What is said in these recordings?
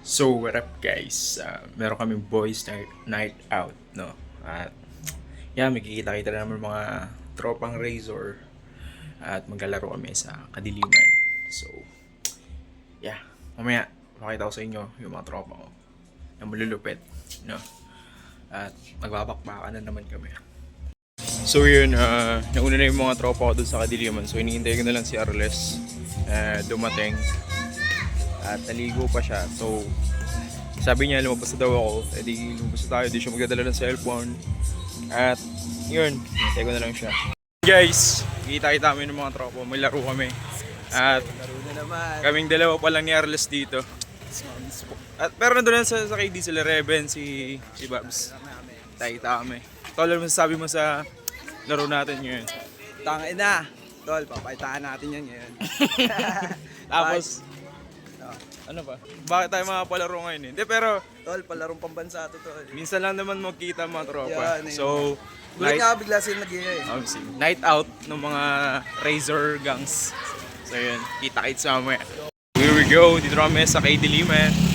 So, what up guys? Meron kaming night out, no? At yeah, magkikita-kita na naman mga tropang Razor at maglalaro kami sa kadiliman. So, yeah, mamaya makita ko sa inyo yung mga tropa ko na malulupit, no? At magbabakbakan na naman kami. So yun, nauna na yung mga tropa ko dun sa kadiliman. So hinihintay ko na lang si Arles dumating. At naligo pa siya. So sabi niya lumabas na daw ako. Eh di lumabas na tayo. Di siya magdadala ng cellphone. At yun, hinihintay ko na lang siya. Guys, kita-kita kami ng mga tropa. May laro kami. At kaming dalawa pa lang ni Arles dito. At pero nandun na sa KD sila Reven, si Babs. Kita kami. Tol, ano masasabi mo sa laro natin ngayon? Tangin na! Tol, papaitaan natin yan ngayon. Tapos, ano ba? Bakit tayo makapalaro ngayon? Hindi, pero Tol, palarong pambansa to, Tol. minsan lang naman magkita mga tropa. Yan, eh. So, Gulat nga bigla sila nag-iya eh. night out ng mga Razor gangs. So yun, kita-kits mamaya. Here we go, dito kami sa KD Liman.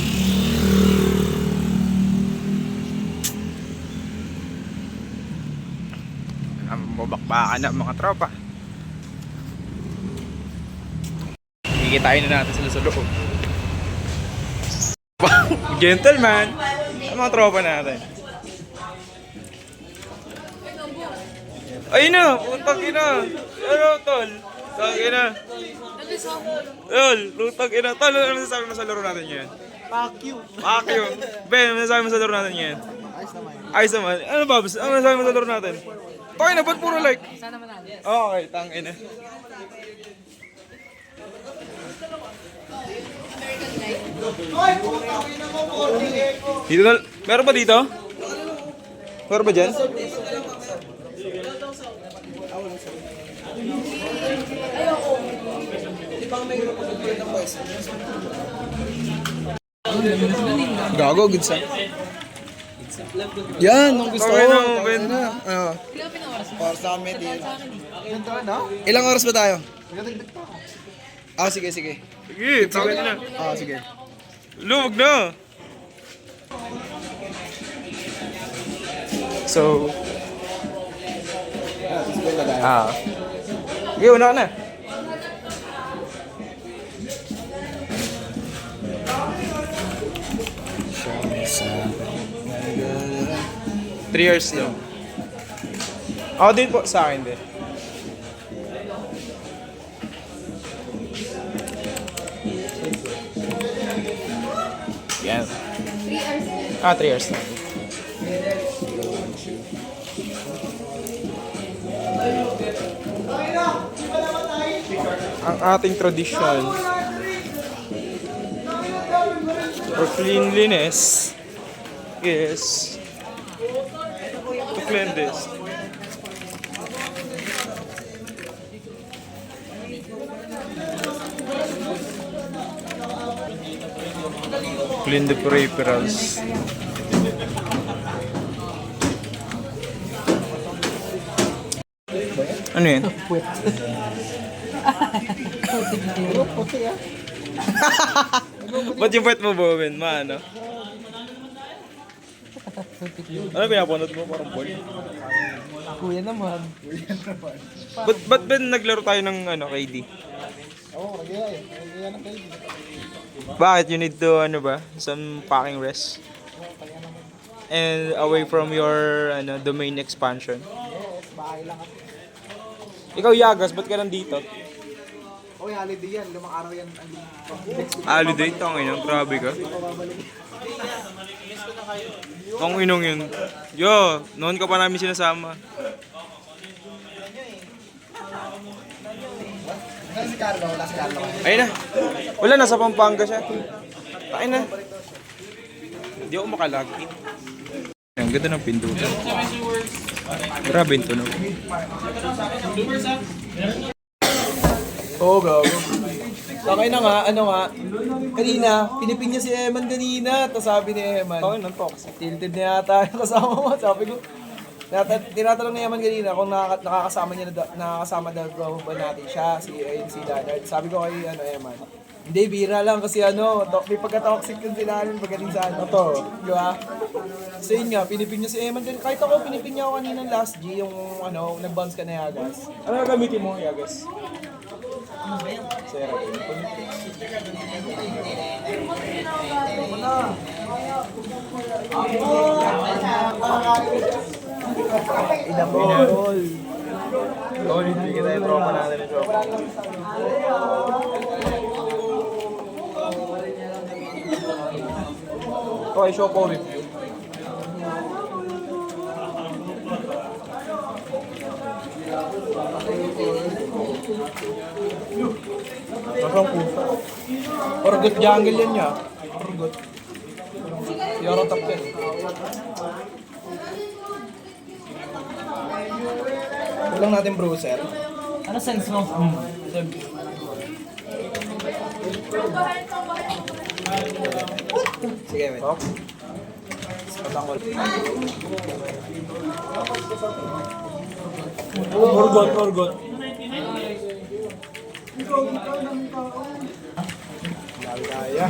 Mabakbakan na mga tropa. Kikitain na natin sila sa loob. Gentleman! Ang mga tropa natin. Ayun na! Puntag ina! Ano tol? Puntag ina! Tol! Puntag ina! Tol! Ano masasabi mo sa laro natin yan? Fuck you! Fuck you! Ben, ano masasabi mo sa laro natin yan? Ayos naman. Ano Babs? Ano masasabi mo sa laro natin? Okay na, ba't puro like? Sana manalo. Okay, tangin na. Dito na, meron ba dito? Meron ba dyan? Gago, good sa. Yan, nung gusto ko. Okay na, Ben. Ano? Kailan pinawaras mo? Para sa amin din. Sa akin eh. Ilang oras ba tayo? Sige, sige. Sige, tangin na. Sige. Luwag na. So, sige, una ka na. Three years lang. Ako din po, sa akin din. Yan. 3 years lang. Ang ating tradisyon for cleanliness is to clean this. Clean the peripherals. Ano yan? Ba't yung puwet mo, Bowen? Maano? Ano pinapunod mo? Parang ball. Kuya naman. Ba't ba naglaro tayo ng KD? Oo, kaya ng kayo. Bakit? You need to, some packing rest? And away from your domain expansion. Bahay lang ako. Ikaw, Yagas, ba't ka nandito? Okay, holiday yan. Limang araw yan. Holiday, tangin ang grabe ka. Ang inong yun. Yo, noon ka pa namin sinasama. Si Carlo, wala si Carlo. Ayun na. Wala, nasa Pampanga siya. Ayun na. Hindi ako makalagi. Ang ganda ng pindutan. Grabe yung tunog. Oo, gago. Sakay na nga, kanina, pinipin niya si Eman kanina, tapos sabi ni Eman, Bakit nang toxic? tilted na yata yung kasama mo, sabi ko, tinatanong ni Eman kanina kung nakakasama daw ba natin siya, si Leonard. Sabi ko kay Eman, Hindi, bira lang kasi may pagka-toxic yung sila namin pagdating sa to. Di ba? So yun nga, pinipin niya si Eman. Kahit ako, pinipin niya ako kanina last G, yung nag-bounce ka na Yagas. Ano gamitin mo, Yagas? Ano ba yan? Sera, Inabol. Tol, hindi kita yung tropa natin yung tropa. Okay, show ko review. Parang pusa. Orgot jungle yan niya. Orgot. Yoro top 10. Kulang natin bruiser. Ano sense mo? Sige, wait. Patangol. Orgot. Kaya.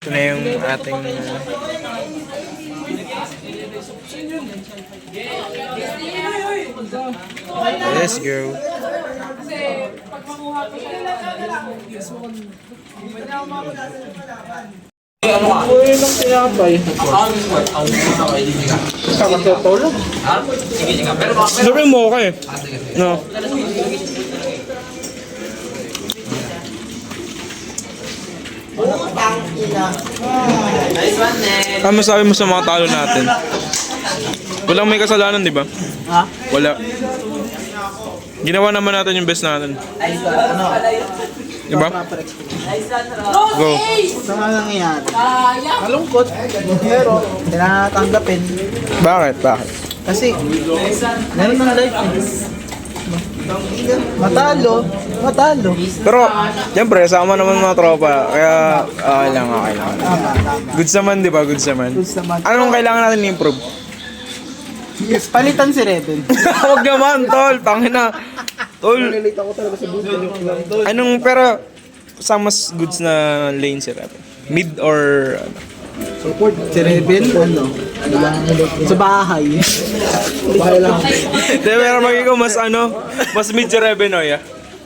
Ito na yung ating let's go. Uy, nang tinapay. Sabi mo okay. No. Ano masabi mo sa mga talo natin? Walang may kasalanan, di ba? Ha? Wala. Ginawa naman natin yung best natin. Ano? Di ba? Go. Saan nga nangyayari? Malungkot. Pero, tinatanggapin. Bakit? Bakit? Kasi, meron ng life. Matalo. Pero, siyempre, sama naman mga tropa. Kaya, okay lang. Tama. Goods naman, di ba? Goods naman. Goods naman. Anong kailangan natin i-improve? Palitan si Rebel. Huwag naman, tol. Tangina. Tol. Relate ako talaga sa buhay yung lang to. Anong, pero, sa mas goods na lane si Raven? Mid or, ano? Support. Si Rebel, sa bahay. Bahay lang. Hindi, pero magiging mas mas mid si Raven, o ya?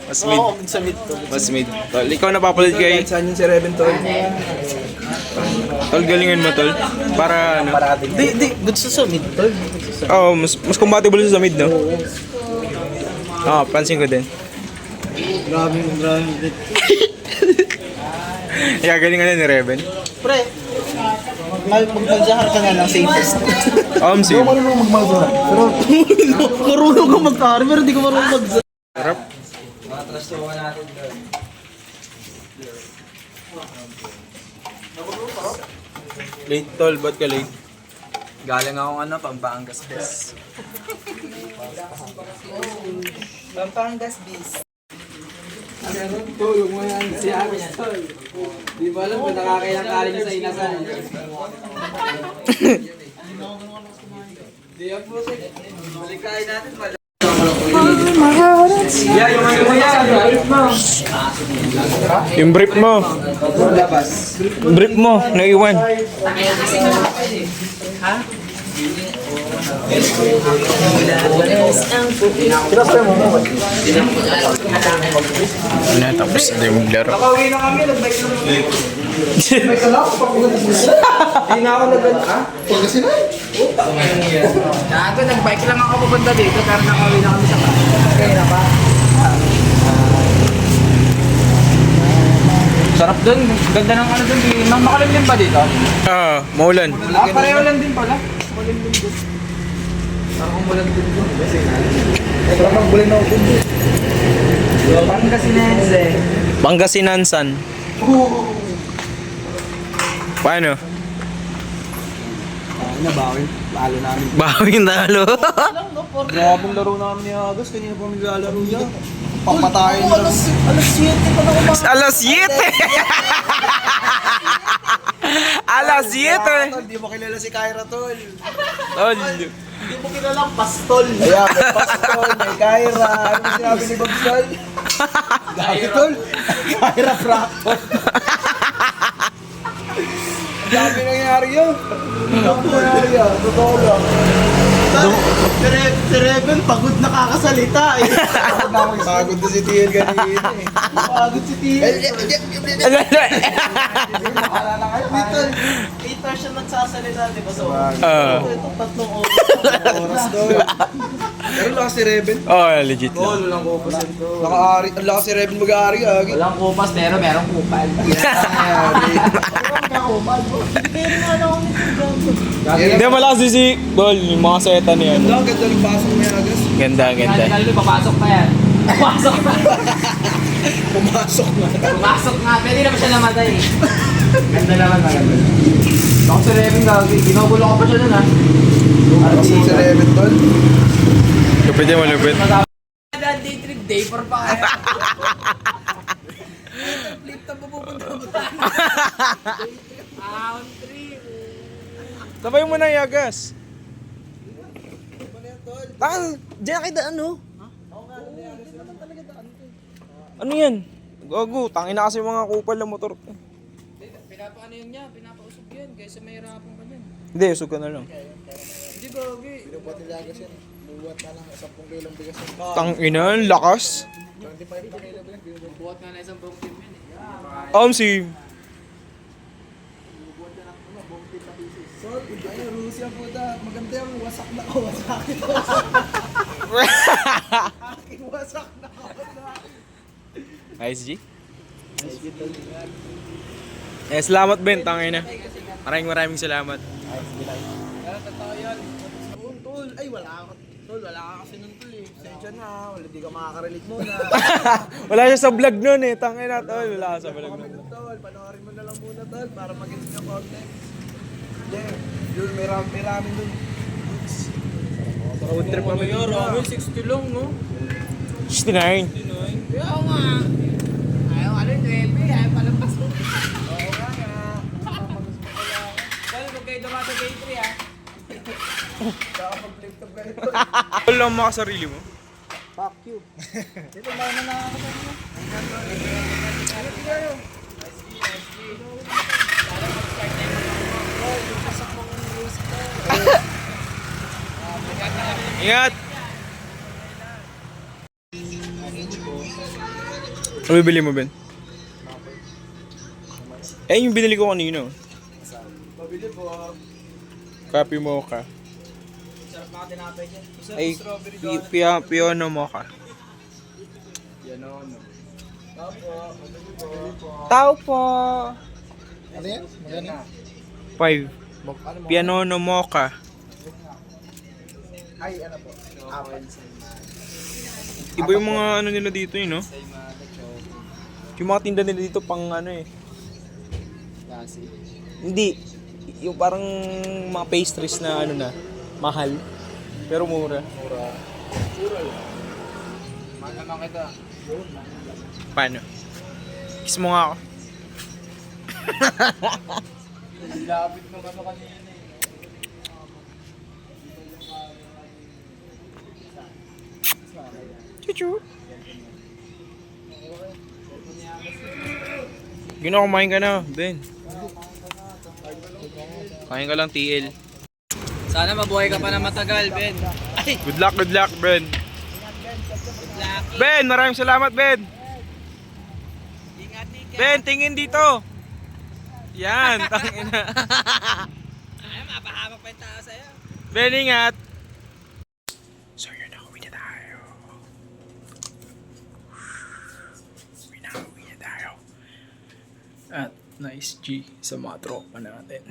Mas mid. Oo, sa mid to. Mas mid. Tol, ikaw napapalit kay... Kahit saan yung si Reven to. Tol, galingan mo, tol. Para, ano? Di, goods sa mid to. Oo, mas compatible siya sa mid, no? Oo, pansin ko din. Grabe. Kaya galingan na ni Raven. Pre, mag-magsahar ka na lang safest. Sim. Marunong magmazara. Pero, Marunong ka mag-carry, pero di ko marunong mag-zahar. Sarap. Late, tol. Ba't ka late? galing akong Pampangas Bis. Pampangas Bis. Tulog mo yan si Agos, tol. Di ba alam kung nakakailang kaling sa inasal. Di yan po, balik kain natin pala. Yeah, Yung brief mo. Brief mo, naiwan. Wala, tapos na yung maglaro. Nakauwi na kami, nag-bike lang. Bike lang ako, hindi na ako nag-bike. Pagkasinan? Gago, nag-bike lang ako pupunta dito, pero nakauwi na kami sa kaya na ba? Sarap dun, ganda ng ano dun, makalimlim ba dito? Maulan. Pareho lang din pala. Malimlim dun. Parang umulan din dun. Sarap ang bulin ako dun. Pangasinense. Pangasinansan. Paano? Nabawi, lalo namin. Bawing talo. Grabe ang laro namin ni Agos, kanina pa maglalaro niya. Papatayin na lang. Alas 7 pa na Alas 7! Alas 7. Tol, di mo kilala si Kyra, tol. Tol. Di mo kilala ang pastol. Ayan, may pastol, may Kyra. Ano ba sinabi ni Bob Tol? Dami, tol. Kyra Fracton. Ang dami nangyari yun. Ang dami nangyari yun. Totoo lang. Si Rebel, pagod nakakasalita eh. Pagod na si Tiel kanina eh. Pagod si Tiel. Maalala kayo, Tol. 8 hours siya nagsasalita, di ba? So, itong 3 oras doon. Pero lakas si Rebel. Oh, legit lang. Walang kupas yun to. Naka-ari. Ang lakas si Rebel mag-aari. Walang kupas pero merong kupal. Hindi, malakas din si Bol, yung mga seta niya. Ang ganda ng pasok niya agas. Ganda, ganda. Kaya papasok pa yan. Papasok pa. Pumasok na. Pumasok nga. Pwede naman siya namatay. Ganda naman, maganda. Ako si Revin gagi. Ginugulo ko pa siya nun ha. Kasi si Rebel, tol. Lupit yan, malupit. Day trip, day 4 pa kaya. Flip na pupunta mo. Round 3. Sabay mo na, Yagas. Diyan kita ano? Ano yan? Gago, tangina kasi mga kupal na motor. Pinapaano yun niya? Pinapausog yan. Kaysa may hirapan ka dyan. Hindi, usog ka na lang. Hindi gagi. Binubuhat nila agas yan. Binubuhat na lang 10 kilong bigas yan. Tangina, lakas. 25 pa kilo bigas. Buhat nga na isang buong team yun eh. Si... Sol, ay, Russia puta. Maganda yung wasak na ko. Wasak ito. Aking wasak na ko. Nice, G. Eh, salamat, Ben. Tangina. Maraming salamat. Tol, ay wala ako. Tol, wala ka kasi nun tol eh. Sensya na. Wala di ka makaka-relate muna. Wala siya sa vlog nun eh. Tangina, tol. Wala ka sa vlog nun. Tol, panoorin mo na lang muna tol para mag-gets nyo context. Yeah, yun, may ramen dun. Road trip kami. Ramen 60 lang no? 69. Kaya nga. Ayaw ano yung 9. Ayaw palampas mo. Oo nga. Dahil huwag kayo dumato day 3 ah. Nakapag-flip to kayo. Tol lang mga sarili mo. Fuck you. Dito ba na nakakatawa mo? Ingat! Ano bibili mo, Ben? Eh, yung binili ko kanina. Pabili po. Copy mocha. Sarap mga tinapay dyan. Ay, piano mocha. Yan o. Tapo. Pabili po. Tao po! Ano yan? Maganda. 5. Piano mocha. Ay, ano po? Apple. Iba yung mga ano nila dito no? Yung mga tinda nila dito pang ano eh. Kasi. Hindi. Yung parang mga pastries na ano na, mahal. Pero mura. Mura lang. Mahal naman kita. Paano? Kiss mo nga ako. Labit ng ano kanina eh. Chuchu. Gino, kumain ka na, Ben. Kain ka lang, TL. Sana mabuhay ka pa na matagal, Ben. Good luck, Ben. Ben, maraming salamat, Ben. Ben, tingin dito. Yan, tangina. Ay, mapahamak pa yung tao sa'yo. Ben, ingat. So, yun na, uwi na tayo. At nice G sa mga tropa natin.